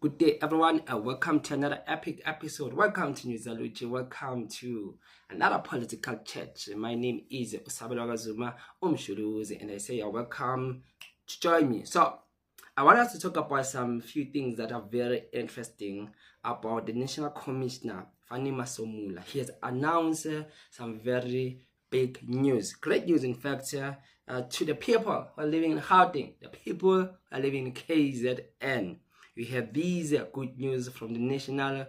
Good day, everyone, and welcome to another epic episode. Welcome to News Aluchi. Welcome to another political chat. My name is Zuma Umshuluzi, and I say you're welcome to join me. So, I want us to talk about some few things that are very interesting about the National Commissioner, Fannie Masemola. He has announced some very big news, great news, in fact, to the people who are living in Gauteng, the people who are living in KZN. We have these good news from the National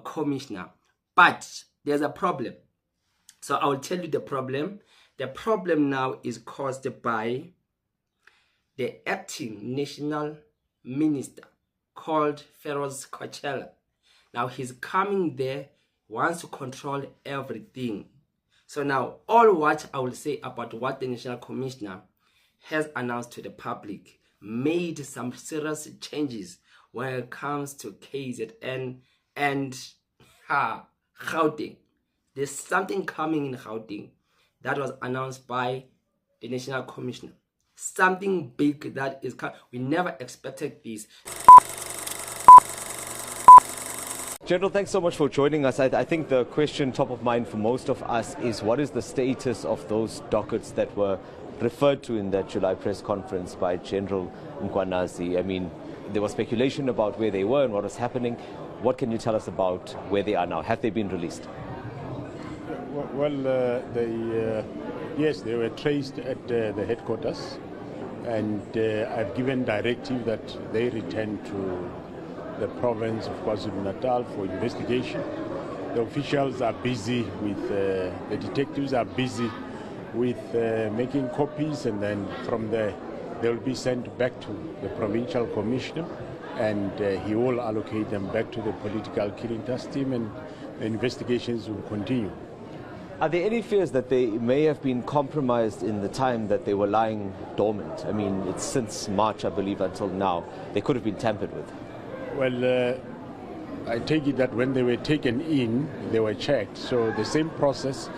Commissioner. But there's a problem. So I will tell you the problem. The problem now is caused by the acting national minister called Firoz Cachalia. Now he's coming there, wants to control everything. So now all what I will say about what the National Commissioner has announced to the public made some serious changes when it comes to KZN and Gauteng. There's something coming in Gauteng that was announced by the National Commissioner. Something big that is coming. We never expected this. General, thanks so much for joining us. I think the question top of mind for most of us is what is the status of those dockets that were referred to in that July press conference by General Mkhwanazi? I mean, there was speculation about where they were and what was happening. What can you tell us about where they are now? Have they been released? Well, yes, they were traced at the headquarters, and I've given directive that they return to the province of KwaZulu-Natal for investigation. The officials are busy with, the detectives are busy with making copies, and then from there they will be sent back to the provincial commissioner, and he will allocate them back to the political killing task team, and the investigations will continue. Are there any fears that they may have been compromised in the time that they were lying dormant? I mean, it's since March, I believe, until now. They could have been tampered with. Well, I take it that when they were taken in, they were checked. So the same process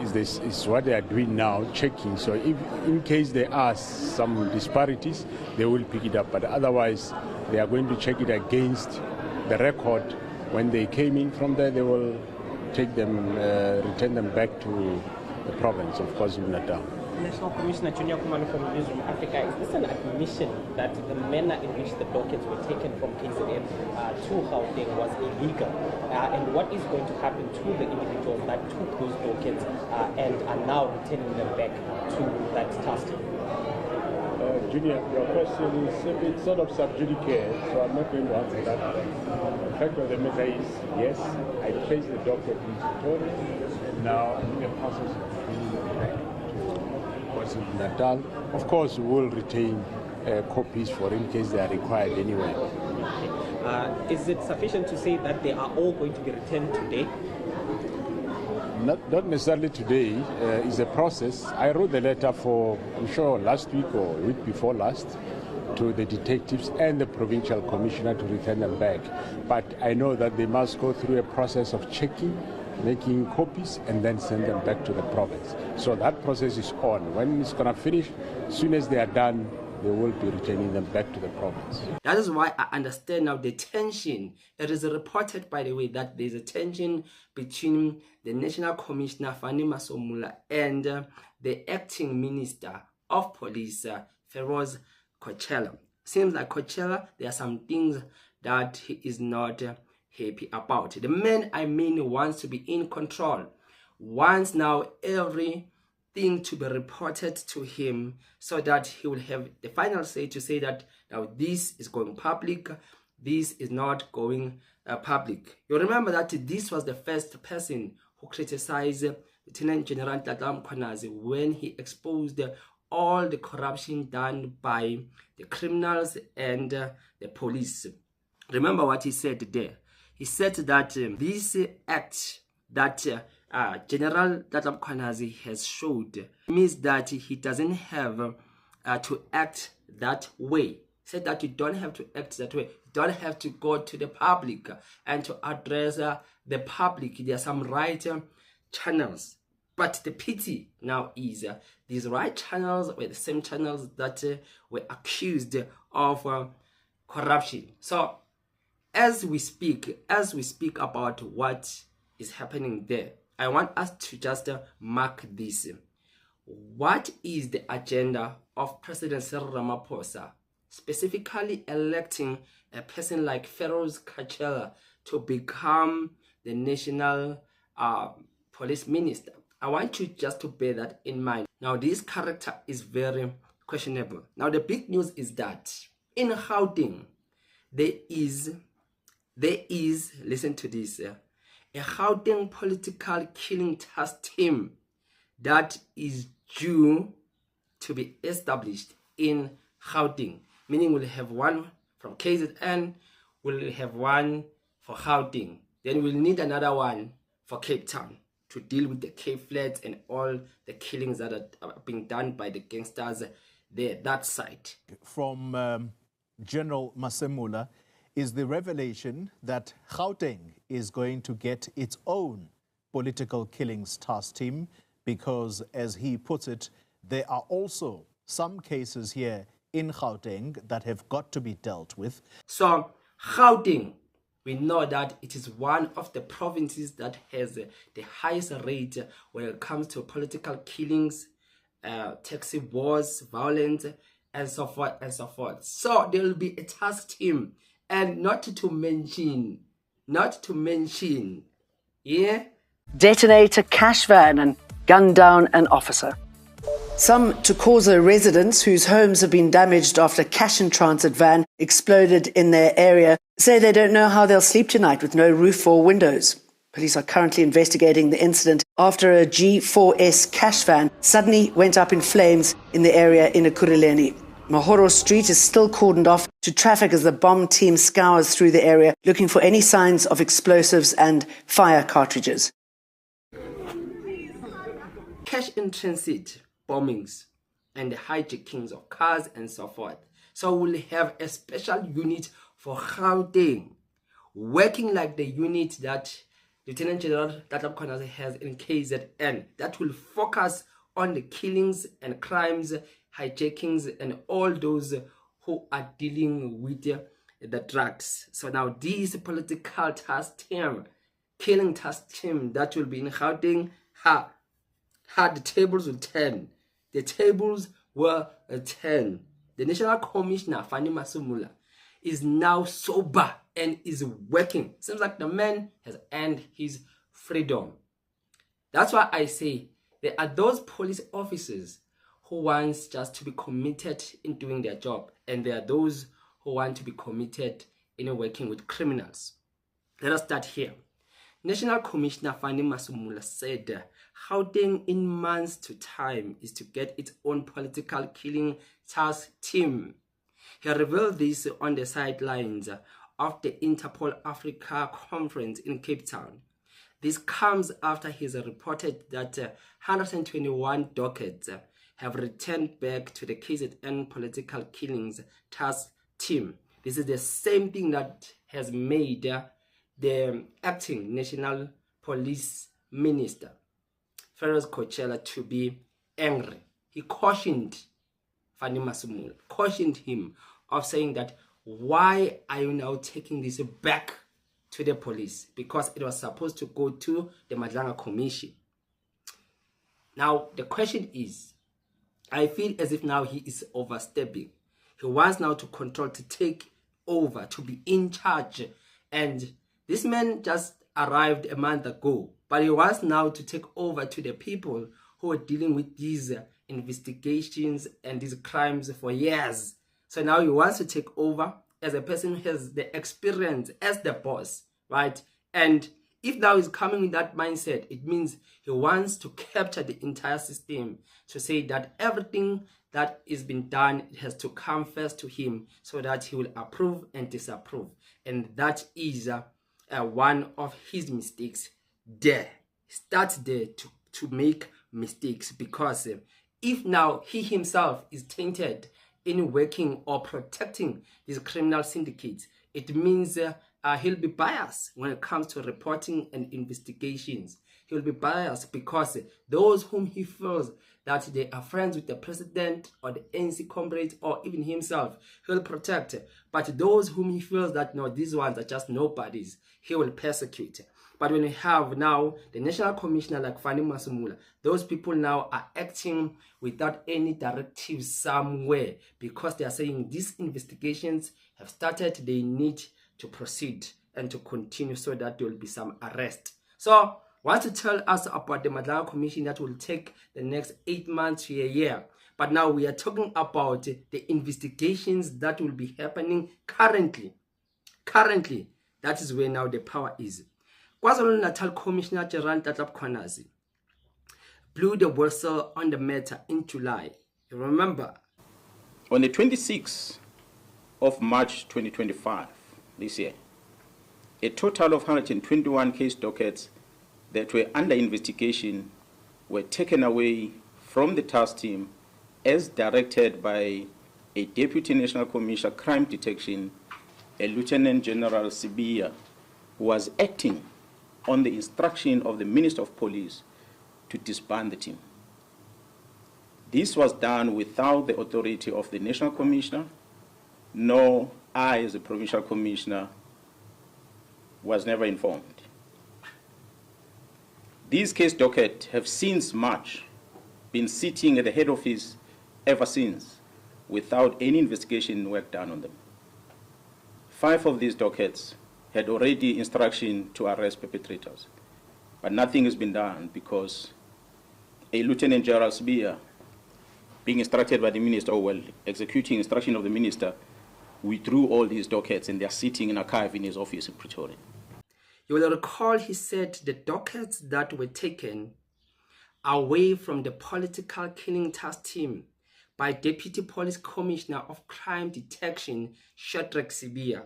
is what they are doing now, checking. So if in case there are some disparities, they will pick it up. But otherwise, they are going to check it against the record. When they came in from there, they will take them, return them back to the province of KwaZulu-Natal. National Commissioner Junior Kumalo from Newsroom Africa, is this an admission that the manner in which the dockets were taken from KZN to Gauteng was illegal? And what is going to happen to the individuals that took those dockets and are now returning them back to that task? Junior, your question is a bit sort of sub judice, so I'm not going to answer that. The fact of the matter is, yes, I placed the docket in Pretoria. Now I'm in the process of bringing it back to KwaZulu-Natal. Of course, we will retain copies for in case they are required anyway. Is it sufficient to say that they are all going to be returned today? Not necessarily today. It's a process. I wrote the letter for, I'm sure, last week or week before last, to the detectives and the provincial commissioner to return them back. But I know that they must go through a process of checking, making copies, and then send them back to the province. So that process is on. When it's going to finish, as soon as they are done, they will be returning them back to the province. That is why I understand now the tension. It is reported, by the way, that there's a tension between the National Commissioner, Fannie Masemola, and the acting Minister of Police, Firoz Cachalia. Seems like Cachalia, there are some things that he is not happy about. The man, I mean, wants to be in control. Wants now everything to be reported to him so that he will have the final say to say that now this is going public, this is not going public. You remember that this was the first person who criticized Lieutenant General Mkhwanazi when he exposed all the corruption done by the criminals and the police. Remember what he said there. He said that this act that General Mkhwanazi has showed means that he doesn't have to act that way. He said that you don't have to act that way. You don't have to go to the public and to address the public. There are some right channels. But the pity now is these right channels were the same channels that were accused of corruption. So as we speak about what is happening there, I want us to just mark this. What is the agenda of President Cyril Ramaphosa, specifically electing a person like Firoz Cachalia to become the national police minister? I want you just to bear that in mind. Now, this character is very questionable. Now, the big news is that in Gauteng, there is, listen to this, a Gauteng political killing task team that is due to be established in Gauteng, meaning we'll have one from KZN, we'll have one for Gauteng, then we'll need another one for Cape Town to deal with the Cape Flats and all the killings that are being done by the gangsters there, that side. From General Masemola is the revelation that Gauteng is going to get its own political killings task team because, as he puts it, there are also some cases here in Gauteng that have got to be dealt with. So Gauteng, we know that it is one of the provinces that has the highest rate when it comes to political killings, taxi wars, violence, and so forth and so forth. So there will be a task team, and not to mention, yeah, detonate a cash van and gun down an officer. Some Tukoza residents whose homes have been damaged after a cash in transit van exploded in their area say they don't know how they'll sleep tonight with no roof or windows. Police are currently investigating the incident after a G4S cash van suddenly went up in flames in the area in Ekurhuleni. Mahoro Street is still cordoned off to traffic as the bomb team scours through the area looking for any signs of explosives and fire cartridges. Cash in transit bombings and the hijackings of cars and so forth. So we'll have a special unit for Gauteng, working like the unit that Lieutenant General Mkhwanazi has in KZN, that will focus on the killings and crimes, hijackings, and all those who are dealing with the drugs. So now this political task team, killing task team that will be in Gauteng, the tables will turn. The tables were turned. The National Commissioner, Fannie Masemola, is now sober and is working. Seems like the man has earned his freedom. That's why I say there are those police officers who want just to be committed in doing their job, and there are those who want to be committed in working with criminals. Let us start here. National Commissioner Fannie Masemola said Gauteng in months to time is to get its own political killing task team. He revealed this on the sidelines of the Interpol Africa conference in Cape Town. This comes after he has reported that 121 dockets have returned back to the KZN political killings task team. This is the same thing that has made the acting National Police Minister, Firoz Cachalia, to be angry. He cautioned Fannie Masemola, cautioned him of saying that, why are you now taking this back to the police? Because it was supposed to go to the Madlanga Commission. Now, the question is, I feel as if now he is overstepping. He wants now to control, to take over, to be in charge. And this man just arrived a month ago, but he wants now to take over to the people who are dealing with these investigations and these crimes for years. So now he wants to take over as a person who has the experience as the boss, right? And if now he's coming with that mindset, it means he wants to capture the entire system, to say that everything that is being done, it has to come first to him so that he will approve and disapprove. And that is one of his mistakes there. Start there to make mistakes, because if now he himself is tainted in working or protecting these criminal syndicates, it means he'll be biased when it comes to reporting and investigations. he will be biased because those whom he feels that they are friends with the president or the ANC comrades or even himself, he will protect. But those whom he feels that no, these ones are just nobodies, he will persecute. But when we have now the National Commissioner like Fannie Masemola, those people now are acting without any directives somewhere because they are saying these investigations have started, they need to proceed and to continue so that there will be some arrest. So, want to tell us about the Madlaga Commission that will take the next 8 months to a year. But now we are talking about the investigations that will be happening currently. Currently, that is where now the power is. KwaZulu-Natal Commissioner General Mkhwanazi blew the whistle on the matter in July. You remember? On the 26th of March 2025, this year, a total of 121 case dockets that were under investigation were taken away from the task team as directed by a Deputy National Commissioner Crime Detection, a Lieutenant General Sibiya, who was acting on the instruction of the Minister of Police to disband the team. This was done without the authority of the National Commissioner, nor I, as a Provincial Commissioner, was never informed. These case dockets have since March been sitting at the head office ever since, without any investigation work done on them. 5 of these dockets had already instruction to arrest perpetrators, but nothing has been done because a Lieutenant General Sibiya, being instructed by the minister, or well, executing instruction of the minister, withdrew all these dockets and they are sitting in archive in his office in Pretoria. You will recall he said the dockets that were taken away from the political killing task team by Deputy Police Commissioner of Crime Detection, Shadrack Sibiya.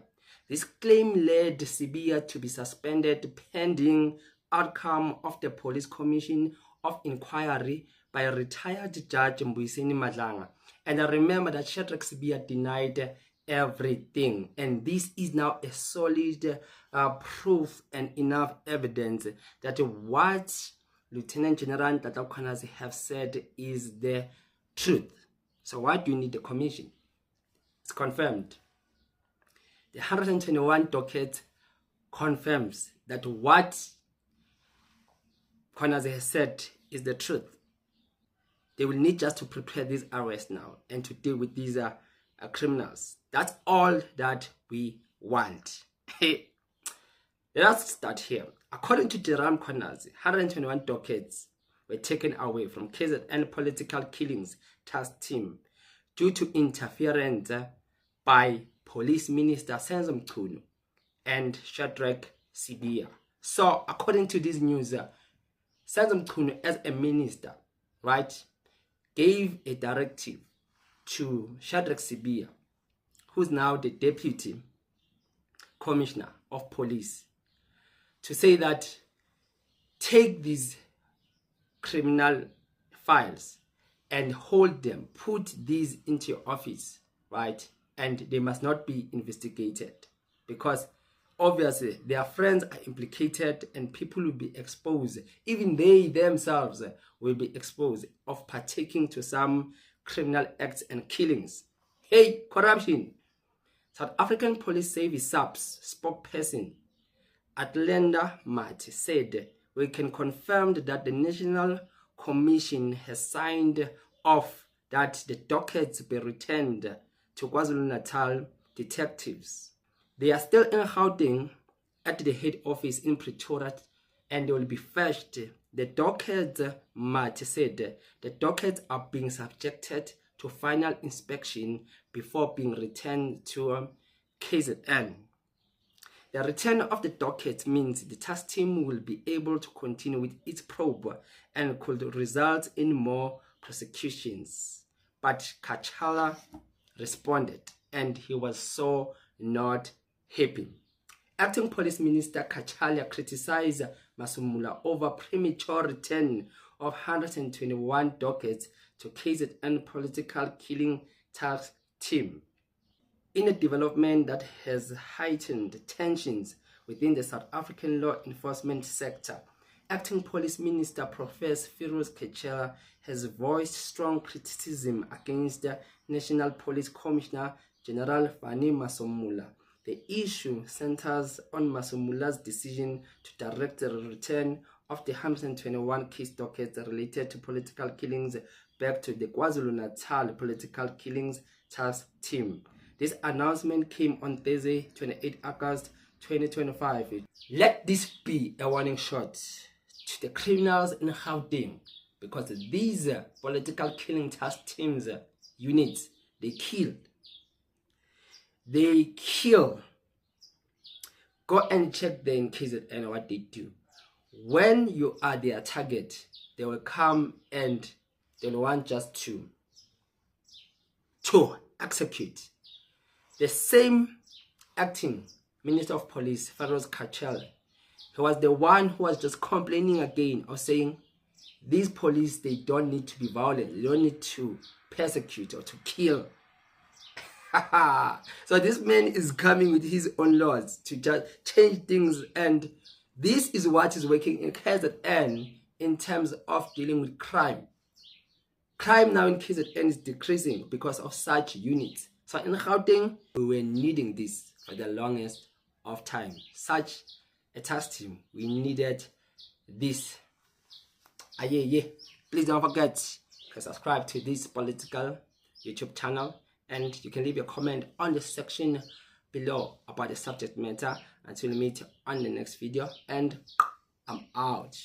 This claim led Sibiya to be suspended pending outcome of the Police Commission of Inquiry by retired Judge Mbuyiseni Madlanga. And I remember that Shadrack Sibiya denied everything, and this is now a solid proof and enough evidence that what Lieutenant General Mkhwanazi have said is the truth. So why do you need the commission? It's confirmed. The 121 docket confirms that what Mkhwanazi has said is the truth. They will need just to prepare this arrest now and to deal with these criminals. That's all that we want. Hey, let's start here. According to General Mkhwanazi, 121 dockets were taken away from KZN political killings task team due to interference by Police Minister Senzo Mchunu and Shadrack Sibiya. So, according to this news, Senzo Mchunu, as a minister, right, gave a directive to Shadrack Sibiya, who's now the Deputy Commissioner of Police, to say that take these criminal files and hold them, put these into your office, right? And they must not be investigated because obviously their friends are implicated and people will be exposed. Even they themselves will be exposed of partaking to some criminal acts and killings. Hey, corruption. South African Police Service SAPS spokesperson Atlanta Mati said, we can confirm that the National Commission has signed off that the dockets be returned to KwaZulu-Natal detectives. They are still in Gauteng at the head office in Pretoria and they will be fetched. The dockets, Mati said, the dockets are being subjected to final inspection before being returned to KZN. The return of the docket means the task team will be able to continue with its probe and could result in more prosecutions. But Cachalia responded and he was so not happy. Acting Police Minister Cachalia criticized Masemola over premature return of 121 dockets to KZN political killing task team. In a development that has heightened tensions within the South African law enforcement sector, Acting Police Minister Professor Firoz Cachalia has voiced strong criticism against the National Police Commissioner General Fannie Masemola. The issue centers on Masemola's decision to direct the return of the 121 case dockets related to political killings back to the KwaZulu-Natal Political Killings Task Team. This announcement came on Thursday, 28 August 2025. Let this be a warning shot to the criminals in Gauteng, because these political killing task teams units, they kill. Go and check the KZN what they do. When you are their target, they will come and they will want just to execute. The same acting Minister of Police, Firoz Cachalia, he was the one who was just complaining again of saying these police, they don't need to be violent, they don't need to persecute or to kill. So this man is coming with his own laws to just change things, and this is what is working in KZN in terms of dealing with crime. Crime now in KZN is decreasing because of such units. So in Gauteng, we were needing this for the longest of time. Such a task team, we needed this. Please don't forget to subscribe to this political YouTube channel, and you can leave a comment on the section below about the subject matter. Until we meet on the next video, and I'm out.